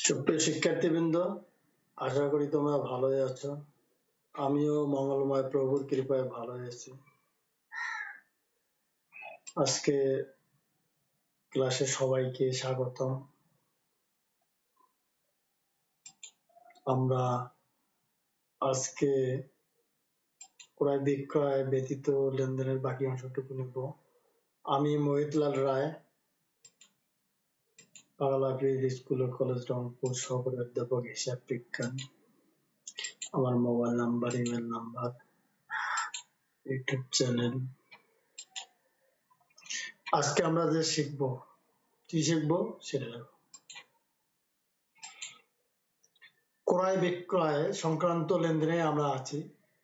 সুপ্রিয় শিক্ষার্থীবৃন্দ, আশা করি তোমরা ভালোই আছো। আমিও মঙ্গলময় প্রভুর কৃপায় ভালো আছি। আজকে ক্লাসে সবাইকে স্বাগতম। আমরা আজকে ক্রয় বিক্রয় ব্যতীত লেনদেনের বাকি অংশটুকু নেব। আমি মোহিতলাল রায়, বাংলা স্কুল ও কলেজ রংপুর সহকারী অধ্যাপক হিসাব বিজ্ঞান। আমার mobile number, email number, YouTube channel. আজকে আমরা যে শিখবো, কি শিখবো সেটা দেখো। ক্রয় বিক্রয় সংক্রান্ত লেনদেনে আমরা আছি।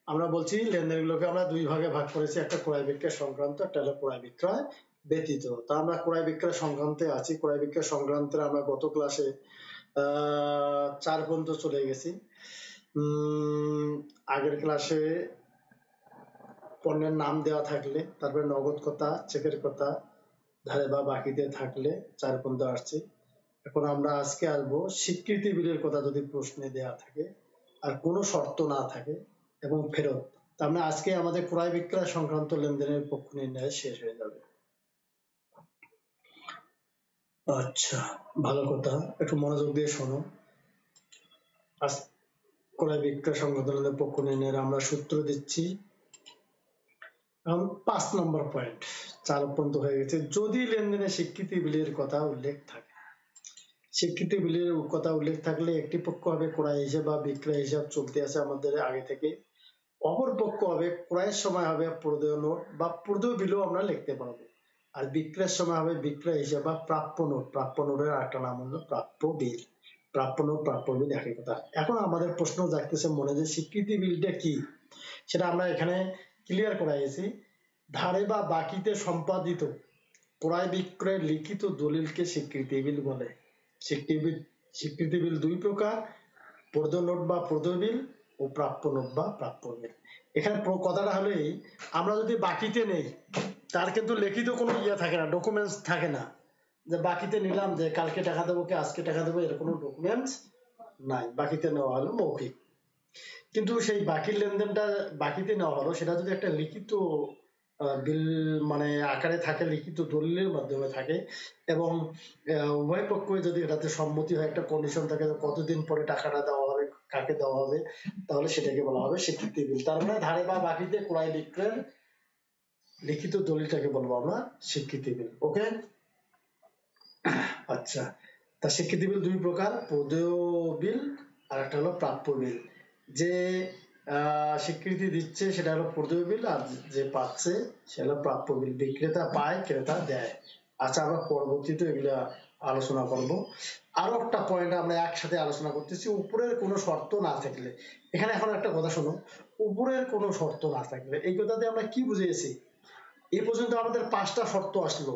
আমরা বলছি লেনদেনগুলোকে আমরা দুই ভাগে ভাগ করেছি, একটা ক্রয় বিক্রয় সংক্রান্ত, একটা হলো ক্রয় বিক্রয় ব্যতীত। তা আমরা ক্রয় বিক্রয় সংক্রান্তে আছি। ক্রয় বিক্রয় সংক্রান্তে আমরা গত ক্লাসে 4 পর্যন্ত চলে গেছি। আগের ক্লাসে পণ্যের নাম দেওয়া থাকলে, তারপরে নগদ কথা, চেকের কথা, ধারে বা বাকিতে থাকলে 4 পর্যন্ত আসছি। এখন আমরা আজকে আসবো স্বীকৃতি বিলের কথা যদি প্রশ্নে দেওয়া থাকে আর কোনো শর্ত না থাকে এবং ফেরত। তার মানে আজকে আমাদের ক্রয় বিক্রয় সংক্রান্ত লেনদেনের পক্ষ নির্ণয় শেষ হয়ে যাবে। আচ্ছা, ভালো কথা, একটু মনোযোগ দিয়ে শোনো। আজ ক্রয় বিক্রয় সংক্রান্ত লেনদেনের পক্ষ নির্ণয়ের আমরা সূত্র দিচ্ছি। 5 নম্বর পয়েন্ট, 4 পর্যন্ত হয়ে গেছে। যদি লেনদেনে স্বীকৃতি বিলের কথা উল্লেখ থাকে, স্বীকৃতি বিলের কথা উল্লেখ থাকলে একটি পক্ষ হবে ক্রয় হিসাব বা বিক্রয় হিসাব চলতে আছে আমাদের আগে থেকে, অপর পক্ষ হবে ক্রয়ের সময় হবে প্রদেয় নোট বা প্রদেয় বিলও আমরা লিখতে পারবো, আর বিক্রয়ের সময় হবে বিক্রয় হিসাব বা প্রাপ্য নোট। প্রাপ্য নোটের আরেকটা নাম হলো প্রাপ্য বিল। প্রাপ্য নোট, প্রাপ্য বিল একই কথা। এখন আমাদের প্রশ্ন জাগতেছে মনে যে স্বীকৃতি বিলটা কি, সেটা আমরা এখানে ক্লিয়ার করাইছি। ধারে বা বাকিতে সম্পাদিত ক্রয় বিক্রয়ের লিখিত দলিলকে স্বীকৃতি বিল বলে। স্বীকৃতি বিল দুই প্রকার, প্রদেয় নোট বা প্রদেয় বিল ও প্রাপ্য নোট বা প্রাপ্য বিল। এখানে কথাটা হলো এই, আমরা যদি বাকিতে নেই তার কিন্তু লিখিত কোনো থাকে না, ডকুমেন্টস থাকে না যে বাকিতে নিলাম যে কালকে টাকা দেবো কি আজকে টাকা দেবো, এর কোনো ডকুমেন্টস নাই। বাকিতে নেওয়া হলো মৌখিক। কিন্তু সেই বাকির লেনদেনটা বাকিতে নেওয়া হলো, সেটা যদি একটা লিখিত বিল মানে আকারে থাকে, লিখিত দলিলের মাধ্যমে থাকে এবং উভয় পক্ষ যদি এটাতে সম্মতি হয়, একটা কন্ডিশন থাকে কতদিন পরে টাকাটা দেওয়া হবে, কাকে দেওয়া হবে, তাহলে সেটাকে বলা হবে স্বীকৃতি বিল। তার মানে ধারে বা বাকিতে ক্রয় বিক্রয়ের লিখিত দলিলটাকে বলবো আমরা স্বীকৃতি বিল। ওকে, আচ্ছা। তা স্বীকৃতি বিল দুই প্রকার, প্রদেয় বিল আর একটা হলো প্রাপ্য বিল। যে স্বীকৃতি দিচ্ছে সেটা হলো প্রদেয় বিল, আর যে পাচ্ছে সেটা হলো প্রাপ্য বিল। বিক্রেতা পায়, ক্রেতা দেয়। আচ্ছা, আমরা পরবর্তীতে এগুলা আলোচনা করব। আরো একটা পয়েন্ট আমরা একসাথে আলোচনা করতেছি, উপরের কোনো শর্ত না থাকলে। এখানে এখন একটা কথা শোনো, উপরের কোনো শর্ত না থাকলে এই কথাতে আমরা কি বুঝিয়েছি? এই পর্যন্ত আমাদের 5টা শর্ত আসলো।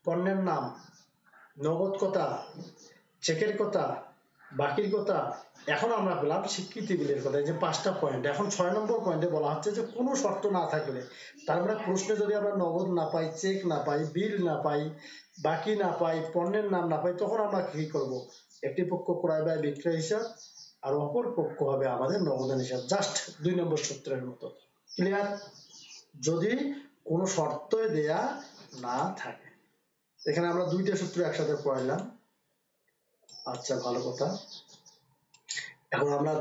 পণ্যের নাম, নগদ কথা, চেকের কথা, বাকির কথা। এখন আমরা পেলাম স্বীকৃতি বিলের কথা, যে 5টা পয়েন্ট। এখন 6 নম্বর পয়েন্টে বলা হচ্ছে যে কোনো শর্ত না থাকলে, তার মানে প্রশ্নে যদি আমরা নগদ না পাই, চেক না পাই, বিল না পাই, বাকি না পাই, পণ্যের নাম না পাই, তখন আমরা কি করব? একটি পক্ষ ক্রয় বা বিক্রয় হিসাব আর অপর পক্ষ হবে আমাদের নগদান হিসাব। জাস্ট 2 নম্বর সূত্রের মতো। ক্লিয়ার? যদি কোনো শর্ত দেয়া না থাকে। এখানে আমরা 2টা সূত্র একসাথে পড়াইলাম। আচ্ছা, ভালো কথা। এখন আমরা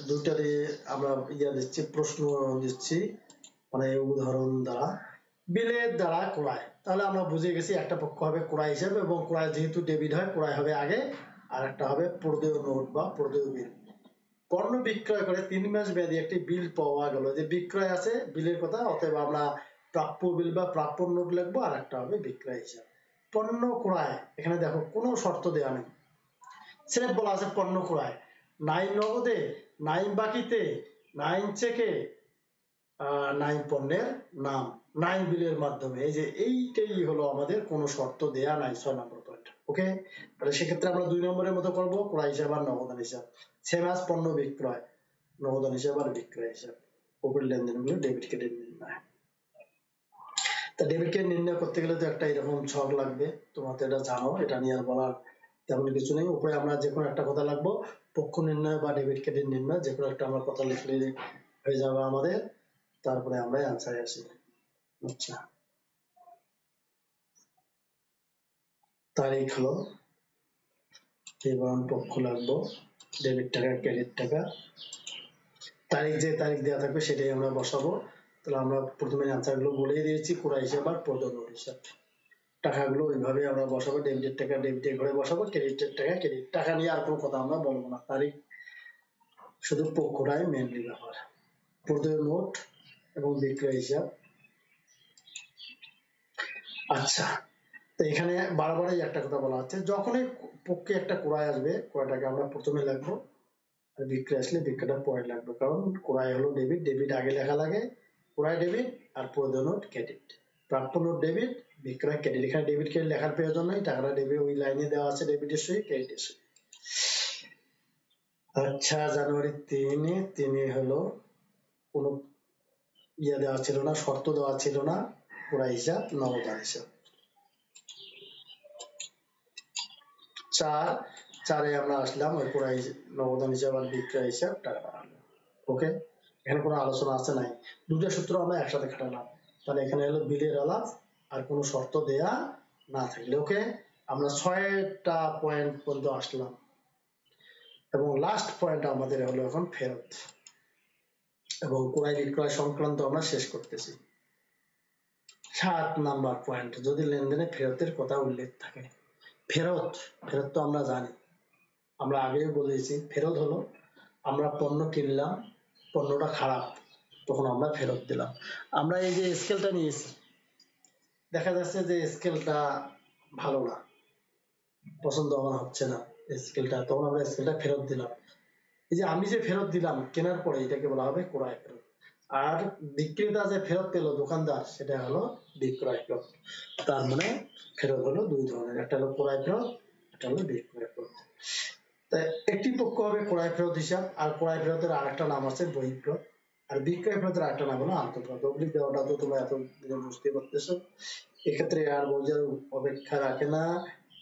দুইটারে আমরা দিচ্ছি, প্রশ্ন দিচ্ছি, মানে উদাহরণ দ্বারা। বিলের দ্বারা ক্রয়, তাহলে আমরা বুঝে গেছি একটা পক্ষ হবে ক্রয় হিসেবে, এবং ক্রয় যেহেতু ডেবিট হয়, ক্রয় হবে আগে, আর একটা হবে প্রদেয় নোট বা প্রদেয় বিল। পণ্য বিক্রয় করে 3 মাস মেয়াদী একটি বিল পাওয়া গেল, যে বিক্রয় আছে, বিলের কথা, অতএব আমরা প্রাপ্য বিল বা প্রাপ্য নোট লিখবো, আর একটা হবে বিক্রয় হিসাব। পণ্য ক্রয়, এখানে দেখো কোনো শর্ত দেওয়া নেই, সিলেক্ট বলা আছে পণ্য ক্রয়, নাই নগদে, নাই বাকিতে, নাই চেকে, নাই পণ্যের নাম, নাই বিলের মাধ্যমে। এই যে এইটাই হলো আমাদের কোনো শর্ত দেয়া নাই, 6 নম্বর পয়েন্ট। ওকে, তাহলে সেক্ষেত্রে আমরা 2 নম্বরের মতো করবো, ক্রয় হিসাব আর নগদান হিসাব। সেম আজ পণ্য বিক্রয়, নগদান হিসাব আর বিক্রয় হিসাব। উপরের লেনদেনগুলো ডেবিট ক্রেডিট নির্ণয়। তা ডেবিট ক্রেডিট নির্ণয় করতে গেলে তো একটা এরকম ছক লাগবে, তোমরা তো এটা জানো, এটা নিয়ে আর বলার তেমন কিছু নেই। উপরে আমরা যে কোনো একটা কথা লাগবো, পক্ষ নির্ণয় বা ডেবিট ক্রেডিট নির্ণয়, যে কোনো একটা আমরা কথা লিখলে হয়ে যাবে আমাদের। তারপরে আমরা অ্যান্সারে আসি। আচ্ছা, তারিখ হলো, বিবরণ পক্ষ লাগবো, ডেবিট টাকা ক্রেডিট টাকা, তারিখ যে তারিখ দেওয়া থাকবে সেটাই আমরা বসাবো। তাহলে আমরা প্রথমে অ্যান্সার গুলো বলেই দিয়েছি, ক্রয় হিসাব আর প্রদত্ত হিসাব। টাকাগুলো ওইভাবে আমরা বসাবো, ডেবিটের টাকা ডেবিটের ঘরে বসাবো, ক্রেডিটের টাকা ক্রেডিট টাকা নিয়ে আর কোনো কথা আমরা বলবো না, তারিখ শুধু পক্ষটাই মেনলি ব্যাপার। প্রদত্ত নোট এবং বিক্রয় হিসাব। আচ্ছা, তো এখানে বারবারই একটা কথা বলা হচ্ছে, যখনই পক্ষে একটা ক্রয় আসবে, ক্রয়টাকে আমরা প্রথমে লিখবো, আর বিক্রয় আসলে বিক্রয়টা পরে লাগবে, কারণ ক্রয় হলো ডেবিট, ডেবিট আগে লেখা লাগে, ক্রয় ডেবিট আর প্রদত্ত নোট ক্রেডিট। প্রাপ্য নোট ডেবিট, বিক্রয় ক্রেডিট। এখানে ডেবিট ক্রেডিট লেখার প্রয়োজন নেই, টাকাটা ডেবিট ওই লাইনে দেওয়া আছে, ডেবিটের সই ক্রেডিটের সই। আচ্ছা, জানুয়ারি 3 হলো কোনো ইয়ে দেওয়া ছিল না, শর্ত দেওয়া ছিল না, ক্রয় হিসাব নগদান হিসাব। 4 আমরা আসলাম, ওই ক্রয় নগদান হিসাব আর বিক্রয় হিসাব টাকাটা আনলাম। ওকে, এখানে কোনো আলোচনা আছে নাই, দুটো সূত্র আমরা একসাথে খাটালাম। তাহলে এখানে হলো বিলের আলাপ আর কোনো শর্ত দেয়া না থাকলে। ওকে, আমরা 6টা পয়েন্ট পর্যন্ত আসলাম এবং লাস্ট পয়েন্ট আমাদের হলো এখন ফেরত এবং ক্রয় বিক্রয় সংক্রান্ত আমরা শেষ করতেছি। 7 নাম্বার পয়েন্ট, যদি লেনদেনে ফেরতের কথা উল্লেখ থাকে। ফেরত, ফেরত তো আমরা জানি, আমরা আগেই বলেছি, ফেরত হলো আমরা পণ্য কিনলাম, পণ্যটা খারাপ, তখন আমরা ফেরত দিলাম। আমরা এই যে স্কেলটা নিয়েছি, দেখা যাচ্ছে যে স্কেলটা ভালো না, পছন্দ আমার হচ্ছে না স্কেলটা, তখন আমরা স্কেলটা ফেরত দিলাম। এই যে আমি যে ফেরত দিলাম কেনার পরে, এটাকে বলা হবে ক্রয় ফেরত। আর বিক্রেতা যে ফেরত পেল দোকানদার, সেটা হলো বিক্রয় ফেরত। তার মানে ফেরত হলো দুই ধরনের, একটা হলো ক্রয় ফেরত, একটা হলো বিক্রয় ফেরত। তাই একটি পক্ষ হবে ক্রয় ফেরত হিসাব, আর ক্রয় ফেরতের আরেকটা নাম আছে বহিঃফেরত, আর বিক্রয় ফেরতের আরেকটা নাম হলো আন্তঃফেরত। অগ্রিম দেওয়াটা তো তোমরা এত বুঝতে পারতেছো, এক্ষেত্রে আর বোঝার অপেক্ষা রাখে না।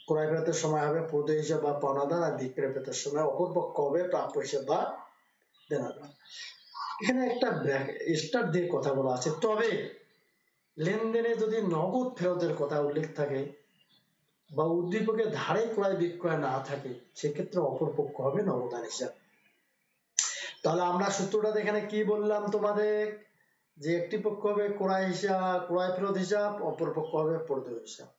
ক্রয় ফেরতের সময় হবে প্রদেয় হিসাব বা পাওনাদার, আর বিক্রয় ফেরতের সময় অপর পক্ষ হবে প্রাপ্য হিসাব বা দেনাদার। এখানে একটা স্টার দিয়ে কথা বলা আছে, তবে লেনদেনে যদি নগদ ফেরতের কথা উল্লেখ থাকে বা উদ্দীপকের ধারে ক্রয় বিক্রয় না থাকে, সেক্ষেত্রে অপর পক্ষ হবে নগদান হিসাব। তাহলে আমরা সূত্রটা এখানে কি বললাম তোমাদের, যে একটি পক্ষ হবে ক্রয় হিসাব, ক্রয় ফেরত হিসাব, অপর পক্ষ হবে প্রদেয় হিসাব।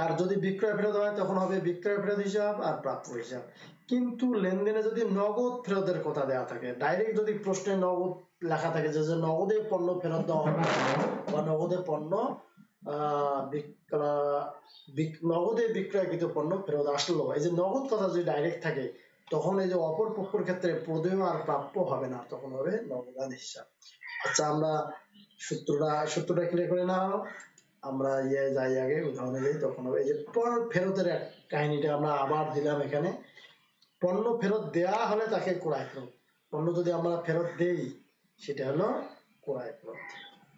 আর যদি বিক্রয় ফেরত হয় তখন হবে বিক্রয় ফেরত হিসাব আর প্রাপ্য হিসাব। কিন্তু লেনদেনে যদি নগদ ফেরতের কথা দেওয়া থাকে, ডাইরেক্ট যদি প্রশ্নে নগদ লেখা থাকে যে নগদে পণ্য ফেরত দেওয়া হবে বা নগদে পণ্য নগদে বিক্রয়কৃত পণ্য ফেরত আসলো, এই যে নগদ কথা যদি ডাইরেক্ট থাকে, তখন এই যে অপর পক্ষের ক্ষেত্রে প্রদেয় আর প্রাপ্য হবে না, তখন হবে নগদান হিসাব। আচ্ছা, আমরা সূত্রটা ক্লিয়ার করে নাও। আমরা যাই আগে উদাহরণে যাই, তখন হবে এই যে ফেরতের এক কাহিনীটা আমরা আবার দিলাম এখানে। পণ্য ফেরত দেয়া হলে তাকে ক্রয় ফেরত, পণ্য যদি আমরা ফেরত দেই সেটা হলো ক্রয় ফেরত,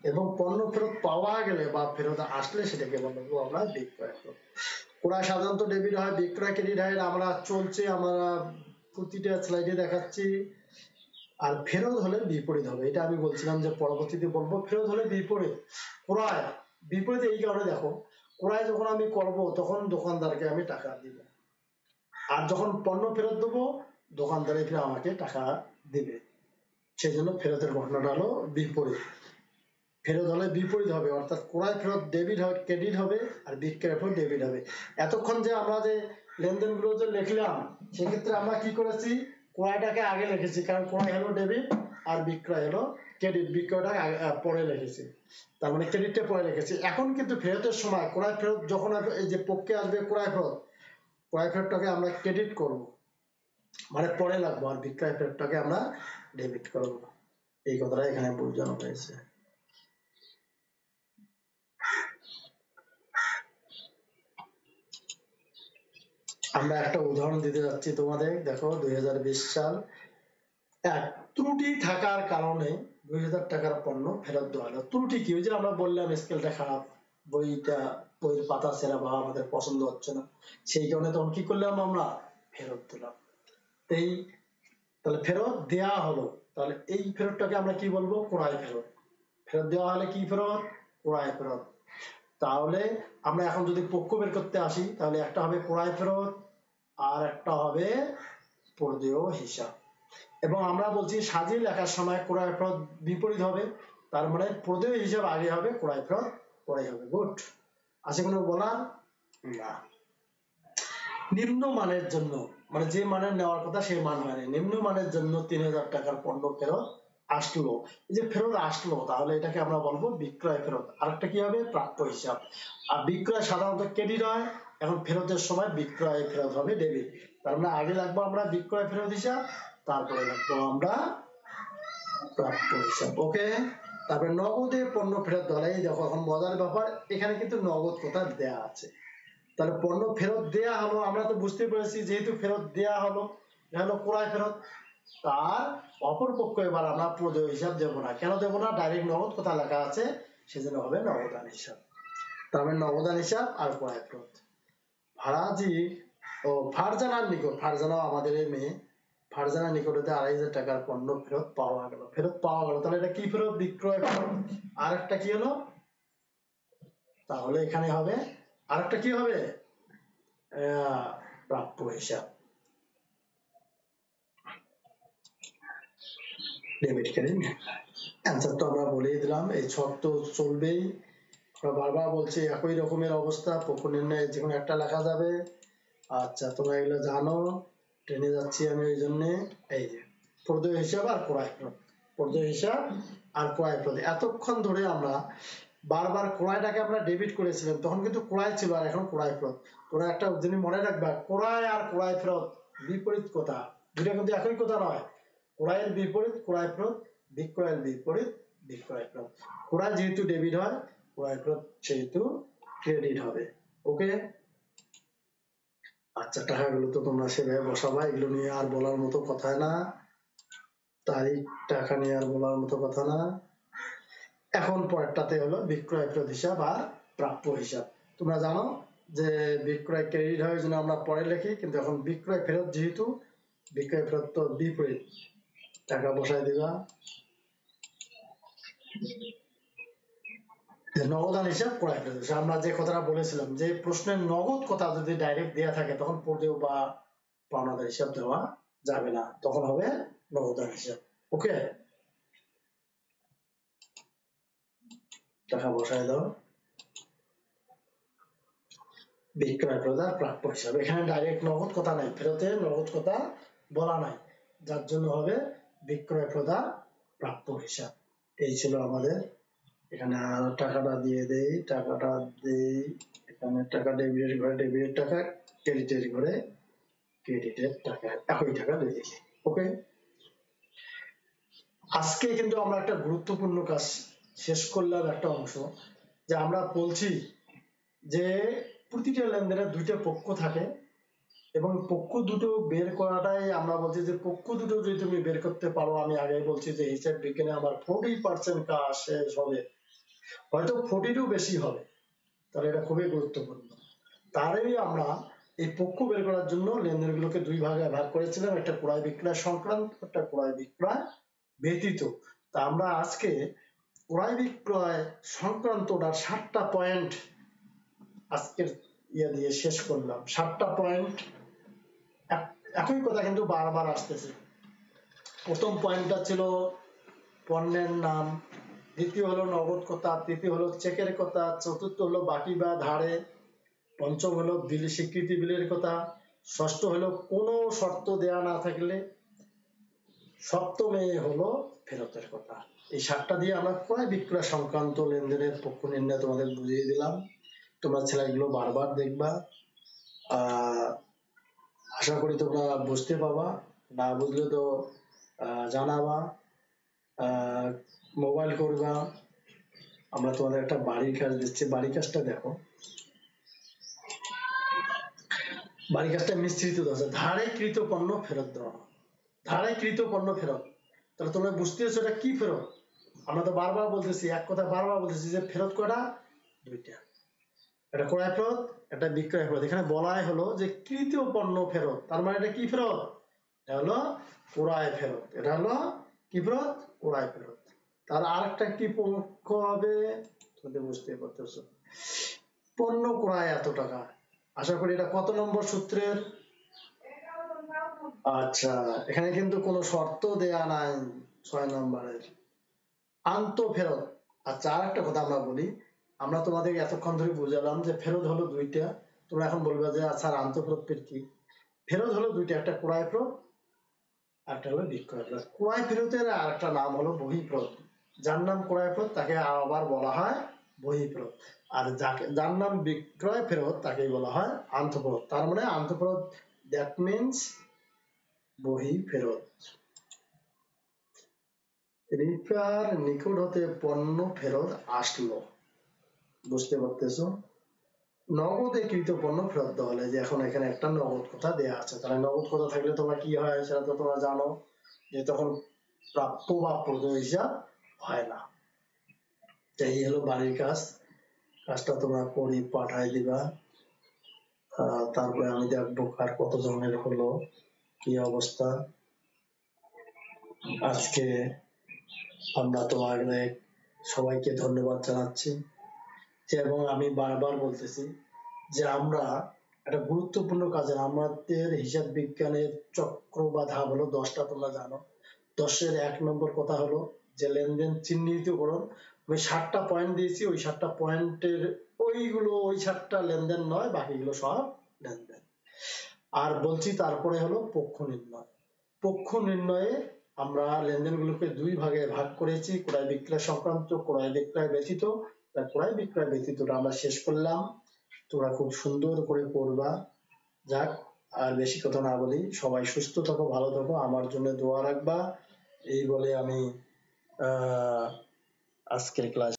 এবং পণ্য ফেরত পাওয়া গেলে বা ফেরত আসলে সেটাকে বলবো আমরা বিক্রয় ফেরত। ক্রয় সাধারণত ডেবিট হয়, বিক্রয় ক্রেডিট হয়, আমরা চলছে, আমরা প্রতিটা স্লাইডে দেখাচ্ছি। আর ফেরত হলে বিপরীত হবে, এটা আমি বলছিলাম যে পরবর্তীতে বলবো, ফেরত হলে বিপরীত। ক্রয় বিপরীত এই কারণে, দেখো ক্রয় যখন আমি করব তখন দোকানদারকে আমি টাকা দিব, আর যখন পণ্য ফেরত দেবো দোকানদারে ফিরে আমাকে টাকা দিবে, সেই জন্য ফেরতের ঘটনাটা হলো বিপরীত। ফেরত হলে বিপরীত হবে, অর্থাৎ ক্রয় ফেরত ডেবিট হবে, ক্রেডিট হবে, আর বিক্রয় ফেরত ডেবিট হবে। এতক্ষণ যে আমরা যে লেনদেন গুলো যে লিখলাম, সেক্ষেত্রে আমরা কি করেছি, ক্রয়টাকে আগে লিখেছি, কারণ ক্রয় হলো ডেবিট আর বিক্রয় হলো ক্রেডিট, বিক্রয়টা পরে লিখেছি, তার মানে ক্রেডিটটা পরে লিখেছি। এখন কিন্তু ফেরতের সময় ক্রয় ফেরত যখন এই যে পক্ষে আসবে ক্রয় ফেরত, ক্রয় ফেরতটাকে আমরা ক্রেডিট করব, মানে পরে লাগবো, আর বিক্রয় ফেরতটাকে আমরা ডেবিট করব। এই কথাটা এখানে বোঝানো হয়েছে। আমরা একটা উদাহরণ দিতে যাচ্ছি তোমাদের, দেখো 2020 সাল, এক ত্রুটি থাকার কারণে 2000 টাকার পণ্য ফেরত দেওয়া হলো। ত্রুটি কি, ওই যে আমরা বললাম স্কেলটা খারাপ, বইটা বইয়ের পাতা ছেঁড়া বা আমাদের পছন্দ হচ্ছে না, সেই কারণে তখন কি করলাম আমরা ফেরত দিলাম। এই তাহলে ফেরত দেয়া হলো, তাহলে এই ফেরতটাকে আমরা কি বলবো, ক্রয় ফেরত। ফেরত দেওয়া হলে কি ফেরত, ক্রয় ফেরত। তাহলে আমরা এখন যদি পক্ষ বের করতে আসি, তাহলে একটা হবে ক্রয় ফেরত আর একটা হবে পর্দেয় হিসাব। এবং আমরা বলছি সাজিয়ে লেখার সময় ক্রয় ফেরত বিপরীত হবে, তার মানে পর্দেয় হিসাব আগে হবে, ক্রয় ফেরত পরে হবে। গুড, আছে কোনো বলার? না। নিম্ন মানের জন্য, মানে যে মানের নেওয়ার কথা সেই মান মানে, নিম্ন মানের জন্য 3000 টাকার পণ্য ফেরত আসলো, এই যে ফেরত আসলো, তাহলে এটাকে আমরা বলবো বিক্রয় ফেরত। আরেকটা কি হবে, প্রাপ্য হিসাব। আর বিক্রয় সাধারণত ক্রেডিট হয়, এখন ফেরতের সময় বিক্রয় ফেরত হবে ডেবিট। তার মানে আগে লাগবো আমরা বিক্রয় ফেরত হিসাব, তারপরে লাগবো আমরা প্রাপ্য হিসাব। ওকে, তারপরে নগদে পণ্য ফেরত দেওয়া। এই দেখো এখন মজার ব্যাপার, এখানে কিন্তু নগদ কথা দেয়া আছে। তাহলে পণ্য ফেরত দেয়া হলো, আমরা তো বুঝতে পেরেছি যেহেতু ফেরত দেয়া হলো, এটা হলো ক্রয় ফেরত। তার অপর পক্ষ এবার আমরা প্রদেয় হিসাব দেবো না। কেন দেবো না, ডাইরেক্ট নগদ কথা লেখা আছে, সেজন্য হবে নগদান হিসাব। তার মানে নগদান হিসাব আর ক্রয় ফেরত। ফারাজি ও ফারজানার নিকট, ফারজানাও আমাদের এই মেয়ে, ফারজানার নিকট হতে 2500 টাকার পণ্য ফেরত পাওয়া গেল। ফেরত পাওয়া গেল, তাহলে এটা কি ফেরত, বিক্রয় ফেরত। আর একটা কি হলো, তাহলে এখানে হবে আরেকটা কি হবে, প্রাপ্য হিসাব, ডেবিট ক্রেডিট। অ্যান্সার তো আমরা বলেই দিলাম, এই ছক তো চলবেই। আমরা বারবার বলছি একই রকমের অবস্থা, পক্ষ নির্ণয় যে কোনো একটা লেখা যাবে। আচ্ছা তোমরা এগুলো জানো, ট্রেনে যাচ্ছি আমি ওই জন্য। এই যে পর্যায় হিসাব আর ক্রয় ফেরত, পর্যায় হিসাব আর ক্রয় ফেরত। এতক্ষণ ধরে আমরা বারবার ক্রয়টাকে আমরা ডেবিট করেছিলাম, তখন কিন্তু ক্রয় ছিল আর এখন ক্রয় ফেরত। তোরা একটা জিনিস মনে রাখবা, ক্রয় আর ক্রয় ফেরত বিপরীত কথা, দুটা কিন্তু একই কথা নয়। ক্রয়ের বিপরীত ক্রয় ফেরত, বিক্রয়ের বিপরীত বিক্রয় ফেরত। ক্রয় যেহেতু ডেবিট হয়, ক্রয় ফেরত সেহেতু ক্রেডিট হবে। ওকে, আচ্ছা টাকাগুলো তো তোমরা সেভাবে বসাবা, এগুলো নিয়ে আর বলার মতো কথা না, তারিখ টাকা নিয়ে আর বলার মতো কথা না। এখন পরেরটাতে হলো বিক্রয় ফেরত হিসাব আর প্রাপ্য হিসাব। তোমরা জানো যে বিক্রয় ক্রেডিট হয় জন্য আমরা পরে লিখি, কিন্তু এখন বিক্রয় ফেরত যেহেতু, বিক্রয় ফেরত তো বিপরীত, টাকা বসায় দিবা। নগদান হিসাব ক্রয় ফেরত হিসাব, আমরা যে কথাটা বলেছিলাম যে প্রশ্নের নগদ কথা যদি ডাইরেক্ট দেয়া থাকে তখন পর্দেয় বা পাওনাদার হিসাব দেওয়া যাবে না, তখন হবে নগদান হিসাব। ওকে, টাকা বসায় দাও, বিক্রয় ফেরত আর প্রাপ্য হিসাব। এখানে ডাইরেক্ট নগদ কথা নাই, ফেরতে নগদ কথা বলা নাই, যার জন্য হবে বিক্রয় ফেরত আর প্রাপ্য হিসাব। এই ছিল আমাদের। এখানে আর টাকাটা দিয়ে দেই, টাকাটা দেই, এখানে টাকা ডেবিটের ঘরে ডেবিটের টাকা, ক্রেডিটের ঘরে ক্রেডিটের টাকা, একই টাকা দিয়ে দিই। ওকে, আজকে কিন্তু আমরা একটা গুরুত্বপূর্ণ কাজ শেষ করলাম, একটা অংশ, যে আমরা বলছি যে প্রতিটা লেনদেনে দুইটা পক্ষ থাকে, এবং পক্ষ দুটো বের করাটাই আমরা বলছি যে পক্ষ দুটো যদি তুমি বের করতে পারো, আমি আগে বলছি যে হিসাব বিজ্ঞানে আমার 40% কাজ শেষ হবে, হয়তো 40 বেশি হবে, তাহলে এটা খুবই গুরুত্বপূর্ণ। তারই আমরা এই পক্ষ বের করার জন্য লেনদেন গুলোকে দুই ভাগে ভাগ করেছিলাম, একটা ক্রয় বিক্রয় সংক্রান্ত, একটা ক্রয় বিক্রয় ব্যতীত। তা আমরা আজকে ক্রয় বিক্রয় সংক্রান্তটার 7টা পয়েন্ট আজকের ইয়ে দিয়ে শেষ করলাম। 7টা পয়েন্ট, একই কথা কিন্তু বারবার আসতেছে। প্রথম পয়েন্টটা ছিল পণ্যের নাম, দ্বিতীয় হলো নগদ কথা, তৃতীয় হলো চেকের কথা, চতুর্থ হলো বাকি বা ধারে, পঞ্চম হলো বিল স্বীকৃতি বিলের কথা, ষষ্ঠ হলো কোনো শর্ত দেয়া না থাকলে, সপ্তমে হলো ফেরতের কথা। এই 7টা দিয়ে আমরা ক্রয় বিক্রয় সংক্রান্ত লেনদেনের পক্ষ নির্ণয় তোমাদের বুঝিয়ে দিলাম। তোমরা ছেলেগুলো বারবার দেখবা, আশা করি তোমরা বুঝতে পাবা, না বুঝলে তো জানাবা, মোবাইল করবা। আমরা তোমাদের একটা বাড়ির কাজ দিচ্ছি, বাড়ির কাজটা দেখো। বাড়ির কাজটা মিশ্রিত আছে, ধারে কৃত পণ্য ফেরত দেওয়া, ধারে কৃত পণ্য ফেরত। তাহলে তোমরা বুঝতেছো এটা কি ফেরত? আমরা তো বারবার বলতেছি, এক কথা বারবার বলতেছি যে ফেরত করা দুইটা, এটা ক্রয় ফেরত, এটা বিক্রয় ফেরত। এখানে বলাই হলো যে তৃতীয় পণ্য ফেরত, তার মানে এটা কি ফেরত? এটা হলো ক্রয় ফেরত। এটা হলো কি ফেরত? ক্রয় ফেরত। তার আরেকটা কি পক্ষ হবে তুমি বুঝতে পারতেছো, পণ্য ক্রয় এত টাকা। আশা করি এটা কত নম্বর সূত্রের? আচ্ছা, এখানে কিন্তু কোনো শর্ত দেয়া নাই 6 নম্বরের। আন্ত ফেরত। আচ্ছা, আর একটা কথা আমরা বলি, আমরা তোমাদের এতক্ষণ ধরে বুঝালাম যে ফেরত হলো দুইটা। তোমরা এখন বলবে যে আচ্ছা আন্ত ফেরত কি? ফেরত হলো দুইটা, একটা ক্রয় ফেরত, একটা হলো বিক্রয় ফেরত। ক্রয় ফেরতের আর একটা নাম হলো বহি ফেরত। যার নাম ক্রয় ফেরত তাকে আবার বলা হয় বহি ফেরত, আর যার নাম বিক্রয় ফেরত তাকে বলা হয় আন্ত ফেরত। তার মানে আন্ত ফেরত, দ্যাট মিনস বহি ফেরত। রিপার নিকট হতে পণ্য ফেরত আসলো, বুঝতে পারতেছো? নগদে কৃত পণ্য ফেরত দেওয়া হলে, যে এখন এখানে একটা নগদ কথা দেয়া আছে, তাহলে নগদ কথা থাকলে তোমরা কি হয় সেটা তো তোমরা জানো, যে তখন প্রাপ্য বা প্রদেয় হিসাব হয় না। এই হলো বাড়ির কাজ, কাজটা তোমরা করি পাঠাই দিবা। তারপরে আমি দেখবো কার কত জনের হলো, কি অবস্থা। আজকে আমরা তোমাদের সবাইকে ধন্যবাদ জানাচ্ছি, এবং আমি বারবার বলতেছি যে আমরা একটা গুরুত্বপূর্ণ কাজে, আমাদের হিসাব বিজ্ঞানের চক্র বা ধাপ হলো 10টা, তোমরা জানো। 10-এর 1 নম্বর কথা হলো যে লেনদেন চিহ্নিতকরণ। আমি 7টা পয়েন্ট দিয়েছি, ওই 7টা পয়েন্টের ওই 7টা লেনদেন নয়, বাকিগুলো সব লেনদেন। আর বলছি তারপরে হলো পক্ষ নির্ণয়। পক্ষ নির্ণয়ে আমরা লেনদেনগুলোকে 2 ভাগে ভাগ করেছি, ক্রয় বিক্রয় সংক্রান্ত, ক্রয় বিক্রয় ব্যতীত। তার ক্রয় বিক্রয় ব্যতীতটা আমরা শেষ করলাম, তোমরা খুব সুন্দর করে পড়বা। যাক, আর বেশি কথা না বলি, সবাই সুস্থ থাকো, ভালো থাকো, আমার জন্য দোয়া রাখবা। এই বলে আমি আজকের ক্লাস